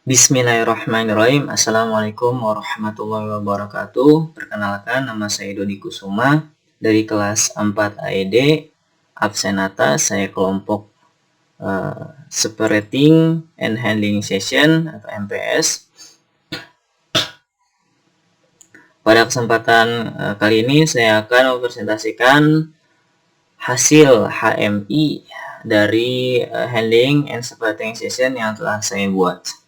Bismillahirrahmanirrahim. Assalamualaikum warahmatullahi wabarakatuh. Perkenalkan, nama saya Dodi Kusuma dari kelas 4 AED Absenata. Saya kelompok Separating and Handling Session atau MPS. Pada kesempatan kali ini saya akan mempresentasikan hasil HMI dari Handling and Separating Session yang telah saya buat.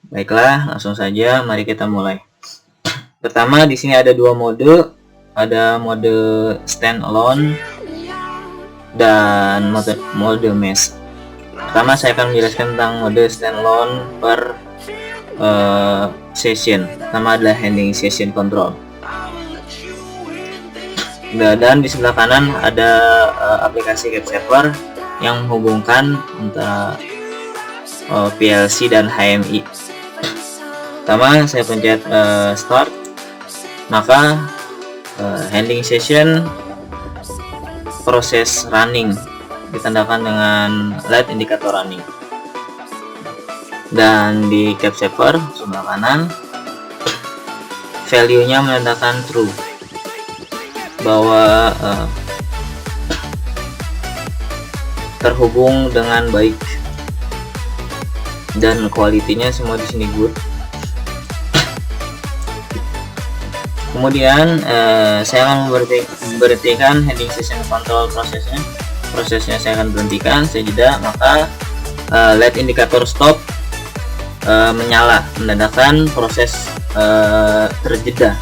Baiklah, langsung saja mari kita mulai. Pertama, di sini ada dua mode, ada mode standalone dan mode mesh. Pertama, saya akan menjelaskan tentang mode standalone per session. Pertama adalah handling session control. Dan di sebelah kanan ada aplikasi CapSaver yang menghubungkan antara PLC dan HMI. Pertama, saya pencet start, maka handling session proses running ditandakan dengan LED indikator running. Dan di CapSaver sebelah kanan, value-nya menandakan true, bahwa terhubung dengan baik dan kualitinya semua di sini good. Kemudian saya akan memberhentikan handling session control prosesnya saya akan berhentikan, saya jeda, maka LED indikator stop menyala menandakan proses terjeda.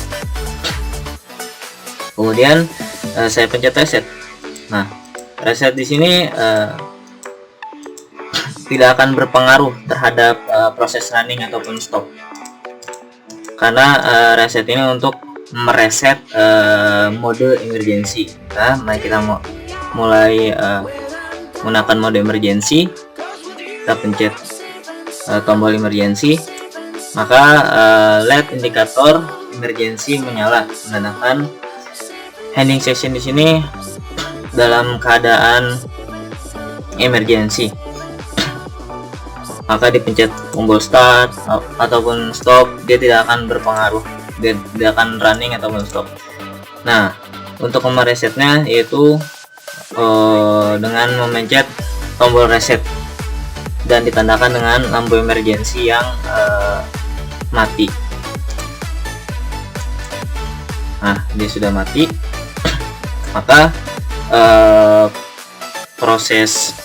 Kemudian saya pencet reset. Nah, reset di sini tidak akan berpengaruh terhadap proses running ataupun stop, karena reset ini untuk mereset mode emergency. Nah, mari kita mulai menggunakan mode emergency. Kita pencet tombol emergency, maka LED indikator emergency menyala menandakan handling session di sini dalam keadaan emergency. Maka dipencet tombol start ataupun stop, dia tidak akan berpengaruh, dia tidak akan running ataupun stop. Nah, untuk meresetnya yaitu dengan memencet tombol reset dan ditandakan dengan lampu emergency yang mati. Nah, dia sudah mati, maka prosesnya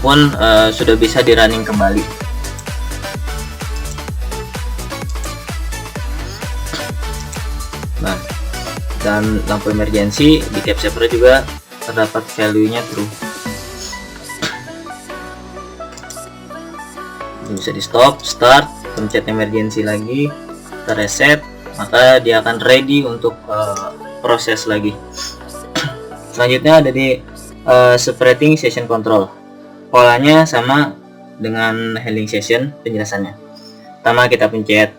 pun sudah bisa di running kembali. Nah, dan lampu emergency di CapSaver juga terdapat value-nya true. Ini bisa di stop, start, pencet emergency lagi, kita reset, maka dia akan ready untuk proses lagi. Selanjutnya ada di separating session control. Polanya sama dengan handling session penjelasannya. Pertama, kita pencet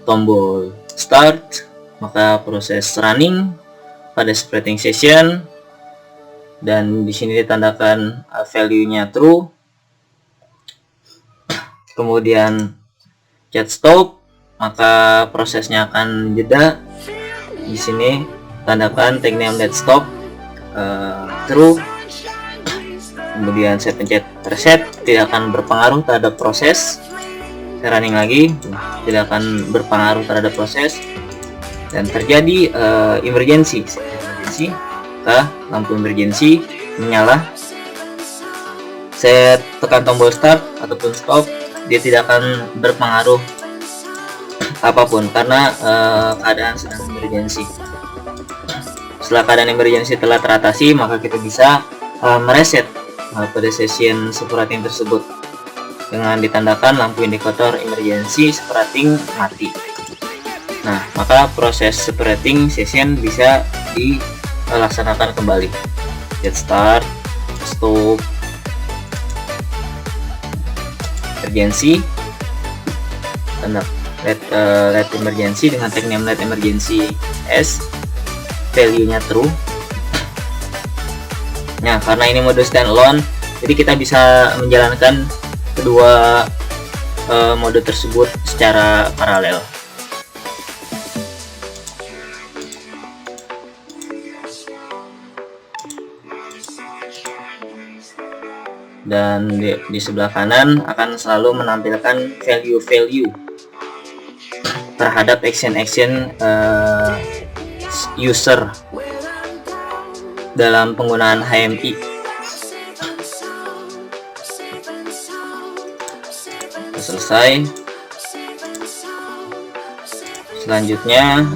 tombol start, maka proses running pada separating session, dan di sini ditandakan value-nya true. Kemudian pencet stop, maka prosesnya akan jeda. Di sini tandakan tag name let stop true. Kemudian saya pencet reset, tidak akan berpengaruh terhadap proses. Saya running lagi, tidak akan berpengaruh terhadap proses. Dan terjadi emergency, maka lampu emergency menyala. Saya tekan tombol start ataupun stop, dia tidak akan berpengaruh apapun karena keadaan sedang emergency. Setelah keadaan emergency telah teratasi, maka kita bisa mereset pada session separating tersebut dengan ditandakan lampu indikator emergency separating mati. Nah, maka proses separating session bisa dilaksanakan kembali. Get start, stop, emergency, tanda LED emergency dengan tag name LED emergency S, value-nya true. Nah, karena ini mode standalone, jadi kita bisa menjalankan kedua mode tersebut secara paralel. Dan di sebelah kanan akan selalu menampilkan value-value terhadap action-action user dalam penggunaan HMI. Selesai. Selanjutnya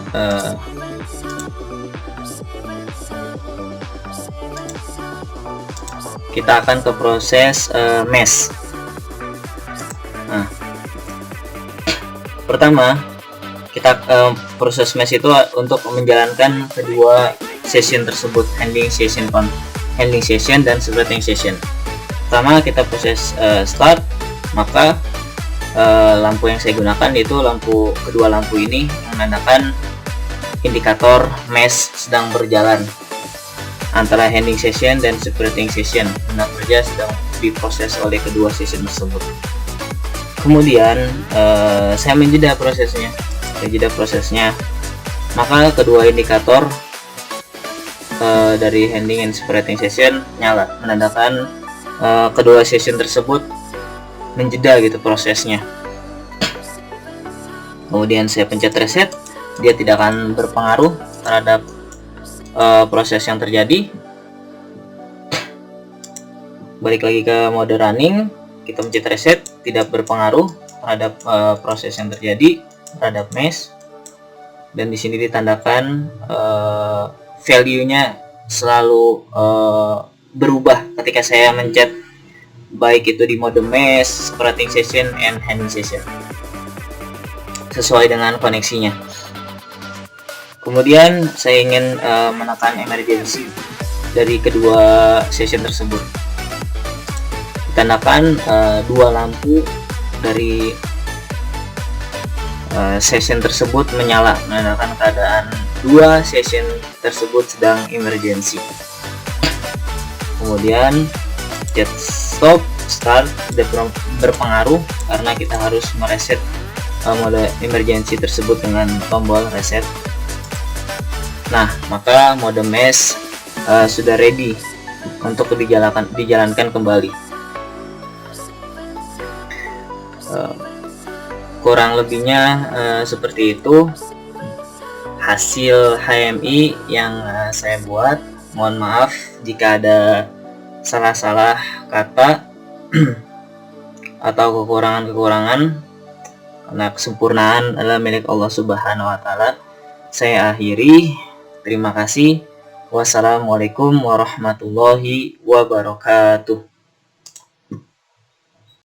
kita akan ke proses mesh. Nah, pertama kita proses mesh itu untuk menjalankan kedua session tersebut, handling session dan spreading session. Pertama kita proses start, maka lampu yang saya gunakan yaitu kedua lampu ini menandakan indikator mesh sedang berjalan antara handling session dan spreading session, mana kerja sedang diproses oleh kedua session tersebut. Kemudian saya menjeda prosesnya, maka kedua indikator dari handling and spreading session nyala, menandakan kedua session tersebut menjeda gitu prosesnya. Kemudian saya pencet reset, dia tidak akan berpengaruh terhadap proses yang terjadi. Balik lagi ke mode running, kita pencet reset, tidak berpengaruh terhadap proses yang terjadi terhadap mesh. Dan di sini ditandakan value-nya selalu berubah ketika saya mencet, baik itu di mode mesh, spreading session, and handling session, sesuai dengan koneksinya. Kemudian saya ingin menekan emergency dari kedua session tersebut. Ditandakan dua lampu dari session tersebut menyala, menandakan keadaan dua session tersebut sedang emergency. Kemudian chat stop, start tidak berpengaruh karena kita harus mereset mode emergency tersebut dengan tombol reset. Nah, maka mode mesh sudah ready untuk dijalankan kembali. Kurang lebihnya seperti itu hasil HMI yang saya buat. Mohon maaf jika ada salah-salah kata atau kekurangan-kekurangan, karena kesempurnaan adalah milik Allah Subhanahu wa Ta'ala. Saya akhiri. Terima kasih. Wassalamualaikum warahmatullahi wabarakatuh.